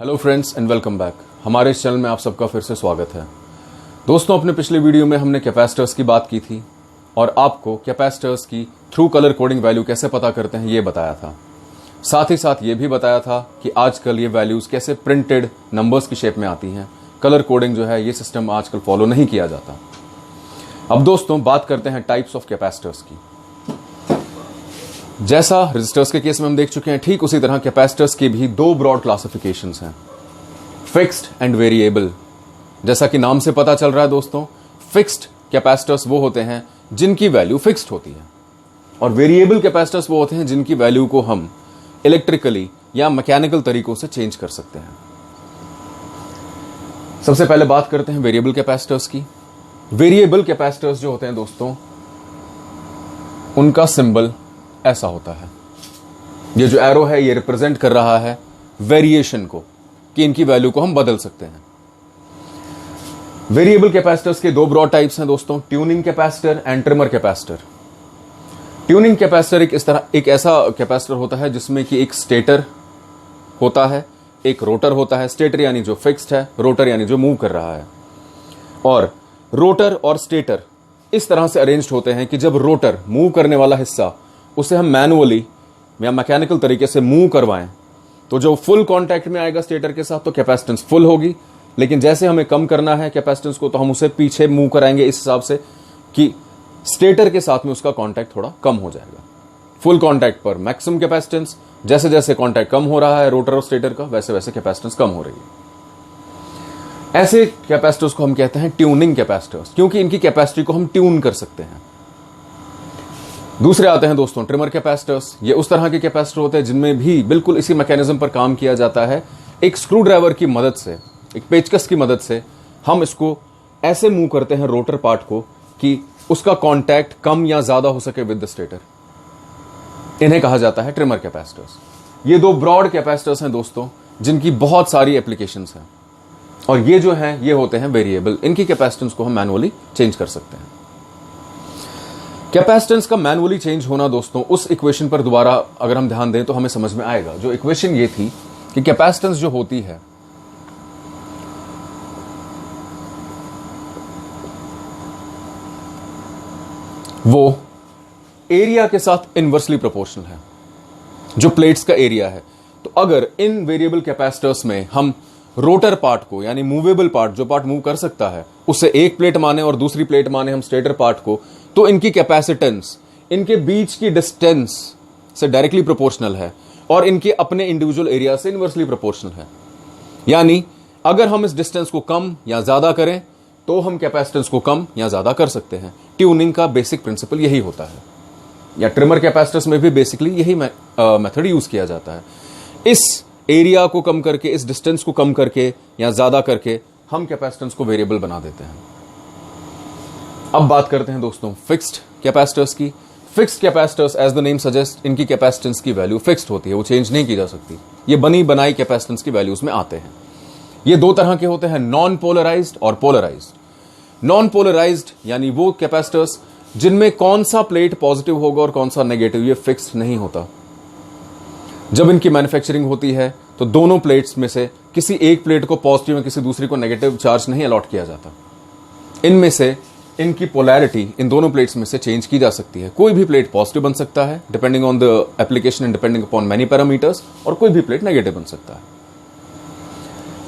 Hello friends and welcome back. हमारे इस channel में आप सबका फिर से स्वागत है। दोस्तों, अपने पिछले वीडियो में हमने कैपेसिटर्स की बात की थी और आपको कैपेसिटर्स की थ्रू कलर कोडिंग वैल्यू कैसे पता करते हैं ये बताया था। साथ ही साथ ये भी बताया था कि आजकल ये वैल्यूज कैसे प्रिंटेड नंबर्स की शेप में आती हैं। कलर कोडिंग जो है ये सिस्टम आजकल फॉलो नहीं किया जाता। अब दोस्तों बात करते हैं टाइप्स ऑफ कैपेसिटर्स की। जैसा रेजिस्टर्स के केस में हम देख चुके हैं, ठीक उसी तरह कैपेसिटर्स की भी दो ब्रॉड क्लासिफिकेशंस हैं, फिक्स्ड एंड वेरिएबल। जैसा कि नाम से पता चल रहा है दोस्तों, फिक्स्ड कैपेसिटर्स वो होते हैं जिनकी वैल्यू फिक्स्ड होती है और वेरिएबल कैपेसिटर्स वो होते हैं जिनकी वैल्यू को हम इलेक्ट्रिकली या मैकेनिकल तरीकों से चेंज कर सकते हैं। सबसे पहले बात करते हैं वेरिएबल कैपेसिटर्स की। वेरिएबल कैपेसिटर्स जो होते हैं दोस्तों, उनका सिंबल ऐसा होता है। ये जो एरो है ये रिप्रेजेंट कर रहा है वेरिएशन को, कि इनकी वैल्यू को हम बदल सकते हैं। वेरिएबल कैपेसिटर्स के दो ब्रॉड टाइप्स हैं दोस्तों, tuning capacitor and trimmer capacitor. Tuning capacitor एक ऐसा कैपेसिटर होता है जिसमें कि एक स्टेटर होता है, एक रोटर होता है। स्टेटर यानी जो फिक्स्ड है, रोटर यानी जो मूव कर रहा है। और रोटर और स्टेटर इस तरह से अरेंज्ड होते हैं कि जब रोटर मूव करने वाला हिस्सा उसे हम मैनुअली या मैकेनिकल तरीके से मूव करवाएं तो जो फुल कांटेक्ट में आएगा स्टेटर के साथ तो कैपेसिटेंस फुल होगी, लेकिन जैसे हमें कम करना है कैपेसिटेंस को तो हम उसे पीछे मूव कराएंगे इस हिसाब से कि स्टेटर के साथ में उसका कांटेक्ट थोड़ा कम हो जाएगा। फुल कांटेक्ट पर मैक्सिमम कैपेसिटेंस, जैसे जैसे कांटेक्ट कम हो रहा है रोटर और स्टेटर का, वैसे वैसे कैपेसिटेंस कम हो रही है। ऐसे कैपेसिटर्स को हम कहते हैं ट्यूनिंग कैपेसिटर्स, क्योंकि इनकी कैपेसिटी को हम ट्यून कर सकते हैं। दूसरे आते हैं दोस्तों ट्रिमर कैपेसिटर्स। ये उस तरह के कैपेसिटर होते हैं जिनमें भी बिल्कुल इसी मैकेनिज्म पर काम किया जाता है। एक स्क्रू ड्राइवर की मदद से, एक पेचकस की मदद से हम इसको ऐसे मूव करते हैं रोटर पार्ट को कि उसका कांटेक्ट कम या ज्यादा हो सके विद द स्टेटर। इन्हें कहा जाता है ट्रिमर कैपेसिटर्स। ये दो ब्रॉड कैपेसिटर्स हैं दोस्तों जिनकी बहुत सारी एप्लीकेशंस हैं और ये जो हैं ये होते हैं वेरिएबल। इनकी कैपेसिटेंस को हम मैनुअली चेंज कर सकते हैं। कैपेसिटेंस का मैनुअली चेंज होना दोस्तों, उस इक्वेशन पर दोबारा अगर हम ध्यान दें तो हमें समझ में आएगा। जो इक्वेशन ये थी कि कैपेसिटेंस जो होती है वो एरिया के साथ इनवर्सली प्रोपोर्शनल है, जो प्लेट्स का एरिया है। तो अगर इन वेरिएबल कैपेसिटर्स में हम रोटर पार्ट को यानी मूवेबल पार्ट, जो पार्ट मूव कर सकता है, उसे एक प्लेट माने और दूसरी प्लेट माने हम स्टेटर पार्ट को, तो इनकी कैपेसिटेंस इनके बीच की डिस्टेंस से डायरेक्टली प्रोपोर्शनल है और इनके अपने इंडिविजुअल एरिया से इनवर्सली प्रोपोर्शनल है। यानी अगर हम इस डिस्टेंस को कम या ज्यादा करें तो हम कैपेसिटेंस को कम या ज्यादा कर सकते हैं। ट्यूनिंग का बेसिक प्रिंसिपल यही होता है, या ट्रिमर कैपेसिटर्स में भी बेसिकली यही मेथड यूज किया जाता है। इस एरिया को कम करके, इस डिस्टेंस को कम करके या ज्यादा करके हम कैपेसिटेंस को वेरिएबल बना देते हैं। अब बात करते हैं दोस्तों फिक्स्ड कैपेसिटर्स की। Fixed capacitors as the name suggest, इनकी कैपेसिटेंस की वैल्यू फिक्स्ड होती है, वो चेंज नहीं की जा सकती। ये बनी बनाई कैपेसिटेंस की वैल्यूज में आते हैं। ये दो तरह के होते हैं, नॉन पोलराइज्ड और पोलराइज्ड। नॉन पोलराइज्ड यानी वो कैपेसिटर्स जिनमें कौन सा प्लेट पॉजिटिव होगा और कौन सा नेगेटिव, ये फिक्स्ड नहीं होता। जब इनकी मैन्युफैक्चरिंग होती है तो दोनों प्लेट्स में से किसी एक प्लेट को पॉजिटिव और किसी दूसरी को नेगेटिव चार्ज नहीं अलॉट किया जाता। इनमें से इनकी पोलैरिटी इन दोनों प्लेट्स में से चेंज की जा सकती है। कोई भी प्लेट पॉजिटिव बन सकता है depending on the application and depending upon many parameters, और कोई भी प्लेट नेगेटिव बन सकता है।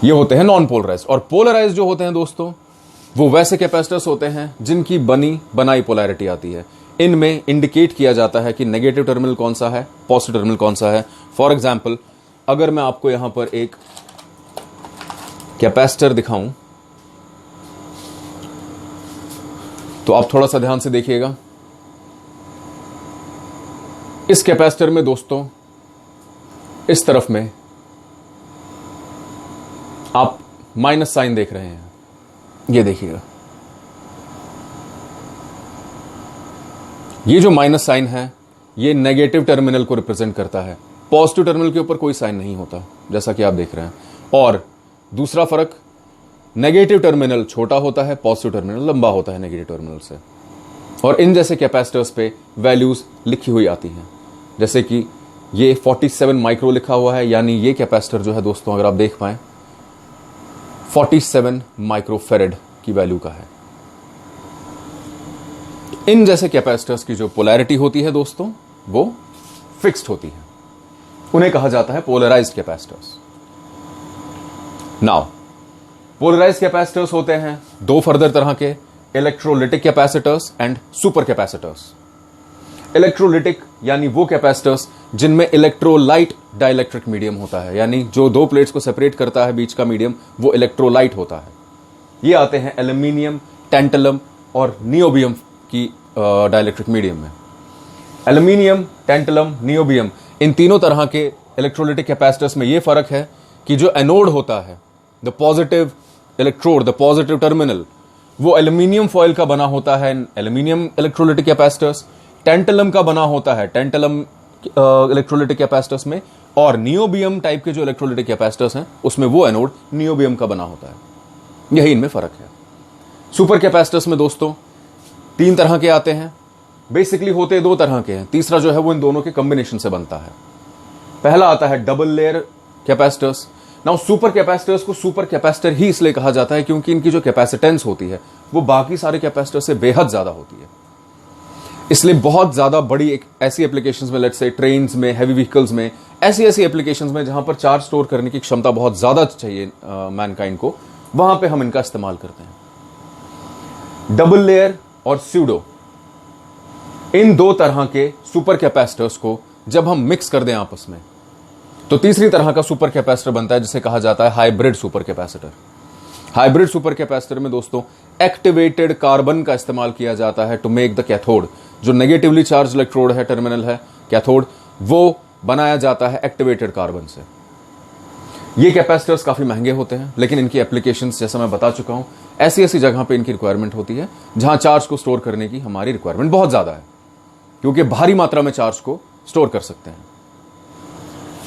ये होते हैं नॉन पोलराइज्ड। और पोलराइज्ड जो होते हैं दोस्तों, वो वैसे कैपेसिटर्स होते हैं जिनकी बनी बनाई पोलैरिटी आती है। इनमें इंडिकेट किया जाता है कि नेगेटिव टर्मिनल कौन सा है, पॉजिटिव टर्मिनल कौन सा है। फॉर एग्जाम्पल, अगर मैं आपको यहां पर एक कैपेसिटर दिखाऊं तो आप थोड़ा सा ध्यान से देखिएगा। इस कैपेसिटर में दोस्तों इस तरफ में आप माइनस साइन देख रहे हैं, ये देखिएगा। ये जो माइनस साइन है ये नेगेटिव टर्मिनल को रिप्रेजेंट करता है। पॉजिटिव टर्मिनल के ऊपर कोई साइन नहीं होता, जैसा कि आप देख रहे हैं। और दूसरा फर्क, नेगेटिव टर्मिनल छोटा होता है, पॉजिटिव टर्मिनल लंबा होता है नेगेटिव टर्मिनल से। और इन जैसे कैपेसिटर्स पे वैल्यूज लिखी हुई आती हैं, जैसे कि ये 47 माइक्रो लिखा हुआ है, यानी ये कैपेसिटर जो है दोस्तों, अगर आप देख पाए 47 माइक्रोफेरेड की वैल्यू का है। इन जैसे कैपेसिटर्स की जो पोलैरिटी होती है दोस्तों, वो फिक्स्ड होती है, उन्हें कहा जाता है polarised capacitors. Now polarised capacitors होते हैं दो फर्दर तरह के, electrolytic capacitors and super capacitors. Electrolytic यानी वो कैपेसिटर्स जिनमें इलेक्ट्रोलाइट डाइलेक्ट्रिक मीडियम होता है, यानी जो दो प्लेट्स को सेपरेट करता है बीच का मीडियम, वो इलेक्ट्रोलाइट होता है। ये आते हैं एल्यूमिनियम, टैंटलम और नियोबियम की डाइलेक्ट्रिक मीडियम में। एल्यूमिनियम, टैंटलम, नियोबियम, इन तीनों तरह के इलेक्ट्रोलिटिक कैपेसिटर्स में ये फर्क है कि जो एनोड होता है, the positive electrode, the positive terminal, वो एल्यूमिनियम फॉयल का बना होता है, एल्यूमिनियम इलेक्ट्रोलिटिक कैपेसिटर्स। टैंटलम का बना होता है, टैंटलम इलेक्ट्रोलिटिक कैपेसिटर्स में, और नियोबियम टाइप के जो इलेक्ट्रोलिटिक कैपेसिटर्स हैं उसमें वो एनोड नियोबियम का बना होता है। यही इनमें फर्क है। सुपर कैपेसिटर्स में दोस्तों तीन तरह के आते हैं, बेसिकली होते दो तरह के हैं, तीसरा जो है वो इन दोनों के कॉम्बिनेशन से बनता है। पहला आता है double layer capacitors. Now super capacitors को सुपर कैपेसिटर ही इसलिए कहा जाता है क्योंकि इनकी जो कैपेसिटेंस होती है वो बाकी सारे कैपेसिटर से बेहद ज्यादा होती है। इसलिए बहुत ज्यादा बड़ी एक ऐसी एप्लीकेशंस में, लेट्स से ट्रेन्स में, हैवी व्हीकल्स में, ऐसी एप्लीकेशंस में जहां पर चार्ज स्टोर करने की क्षमता बहुत ज्यादा चाहिए मैनकाइंड को, वहां पे हम इनका इस्तेमाल करते हैं। डबल लेयर और स्यूडो, इन दो तरह के सुपर कैपेसिटर्स को जब हम मिक्स कर दें आपस में, तो तीसरी तरह का सुपर कैपेसिटर बनता है जिसे कहा जाता है hybrid super capacitor. Hybrid super capacitor में दोस्तों एक्टिवेटेड कार्बन का इस्तेमाल किया जाता है टू मेक द कैथोड। जो नेगेटिवली चार्ज इलेक्ट्रोड है, टर्मिनल है कैथोड, वो बनाया जाता है एक्टिवेटेड कार्बन से। ये कैपेसिटर्स काफी महंगे होते हैं, लेकिन इनकी एप्लीकेशंस जैसा मैं बता चुका हूं, ऐसी जगह पे इनकी रिक्वायरमेंट होती है जहां चार्ज को स्टोर करने की हमारी रिक्वायरमेंट बहुत ज्यादा है, क्योंकि भारी मात्रा में चार्ज को स्टोर कर सकते हैं।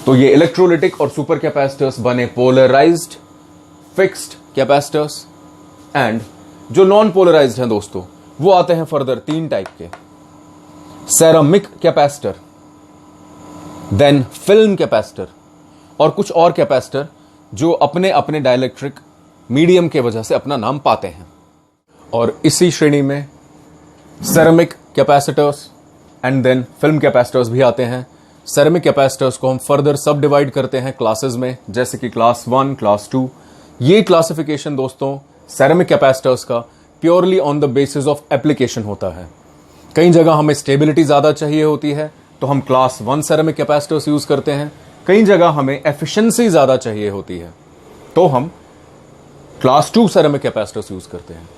तो ये इलेक्ट्रोलिटिक और सुपर कैपेसिटर्स बने पोलराइज्ड, फिक्स्ड कैपेसिटर्स। एंड जो नॉन पोलराइज्ड हैं दोस्तों, वो आते हैं फर्दर तीन टाइप के, ceramic capacitor, then film capacitor, और कुछ और कैपेसिटर जो अपने अपने डाइलेक्ट्रिक मीडियम के वजह से अपना नाम पाते हैं। और इसी श्रेणी में ceramic capacitors and then film capacitors भी आते हैं। सेरामिक कैपेसिटर्स को हम फर्दर सब डिवाइड करते हैं क्लासेस में, जैसे कि क्लास 1, क्लास 2। ये क्लासिफिकेशन दोस्तों सेरामिक कैपेसिटर्स का purely on the basis of application होता है। कई जगह हमें स्टेबिलिटी ज्यादा चाहिए होती है तो हम क्लास 1 सेरामिक कैपेसिटर्स यूज करते हैं, कई जगह हमें एफिशिएंसी ज्यादा चाहिए होती है तो हम क्लास 2 सेरामिक कैपेसिटर्स यूज करते हैं।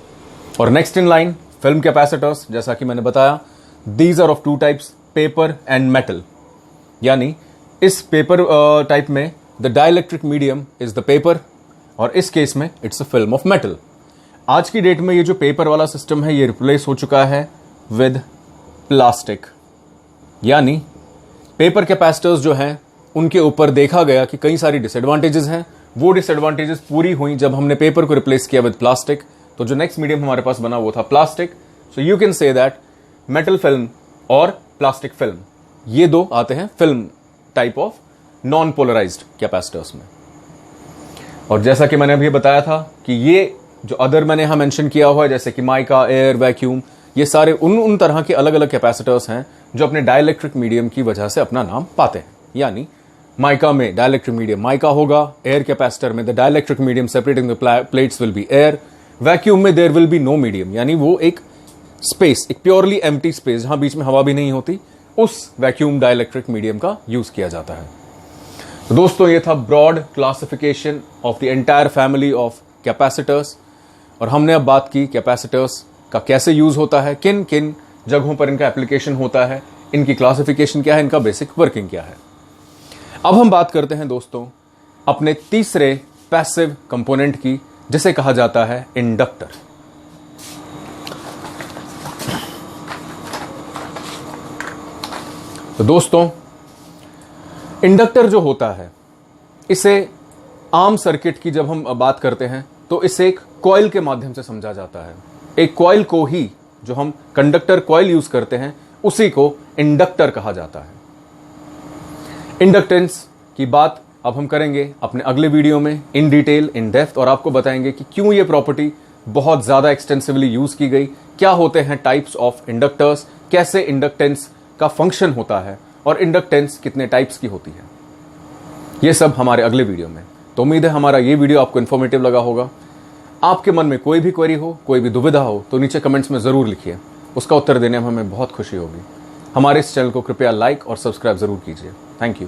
और next in line film capacitors, जैसा कि मैंने बताया, these are of two types, paper and metal. यानी इस पेपर टाइप में the dielectric medium is the paper, और इस केस में it's a film of metal. आज की डेट में ये जो पेपर वाला सिस्टम है ये रिप्लेस हो चुका है विद प्लास्टिक। यानी पेपर कैपेसिटर्स जो हैं उनके ऊपर देखा गया कि कई सारी डिसएडवांटेजेस हैं, वो डिसएडवांटेजेस पूरी हुई जब हमने पेपर को रिप्लेस किया विद प्लास्टिक। तो जो नेक्स्ट मीडियम हमारे पास बना वो था plastic. So you can say that metal film और प्लास्टिक फिल्म, ये दो आते हैं film type of non polarised capacitors में। और जैसा कि मैंने अभी बताया था कि ये जो अदर मैंने यहां मेंशन किया हुआ है, जैसे कि माइका, एयर, वैक्यूम, ये सारे उन तरह के अलग अलग कैपेसिटर्स हैं जो अपने डाइलेक्ट्रिक मीडियम की वजह से अपना नाम पाते हैं। यानी माइका में डाइलेक्ट्रिक मीडियम माइका होगा, एयर कैपेसिटर में the dielectric medium separating the plates will be air, vacuum में there will be no medium, यानी वो एक स्पेस, एक प्योरली एम्प्टी स्पेस जहां बीच में हवा भी नहीं होती, उस वैक्यूम डाइलेक्ट्रिक मीडियम का यूज किया जाता है। तो दोस्तों ये था broad classification of the entire family of capacitors. और हमने अब बात की कैपेसिटर्स का कैसे यूज होता है, किन किन जगहों पर इनका एप्लीकेशन होता है, इनकी क्लासिफिकेशन क्या है, इनका बेसिक वर्किंग क्या है। अब हम बात करते हैं दोस्तों अपने तीसरे पैसिव कंपोनेंट की, जिसे कहा जाता है इंडक्टर। तो दोस्तों इंडक्टर जो होता है, इसे आम सर्किट की जब हम बात करते हैं तो इसे एक कॉइल के माध्यम से समझा जाता है। एक कॉइल को ही, जो हम कंडक्टर कॉइल यूज करते हैं, उसी को इंडक्टर कहा जाता है। इंडक्टेंस की बात अब हम करेंगे अपने अगले वीडियो में इन डिटेल, इन डेप्थ, और आपको बताएंगे कि क्यों ये प्रॉपर्टी बहुत ज्यादा एक्सटेंसिवली यूज की गई, क्या होते हैं टाइप्स ऑफ इंडक्टर्स, कैसे इंडक्टेंस का फंक्शन होता है और इंडक्टेंस कितने टाइप्स की होती है। ये सब हमारे अगले वीडियो में। तो उम्मीद है हमारा ये वीडियो आपको इन्फॉर्मेटिव लगा होगा। आपके मन में कोई भी क्वेरी हो, कोई भी दुविधा हो, तो नीचे कमेंट्स में जरूर लिखिए, उसका उत्तर देने में हमें बहुत खुशी होगी। हमारे इस चैनल को कृपया लाइक और सब्सक्राइब जरूर कीजिए। Thank you.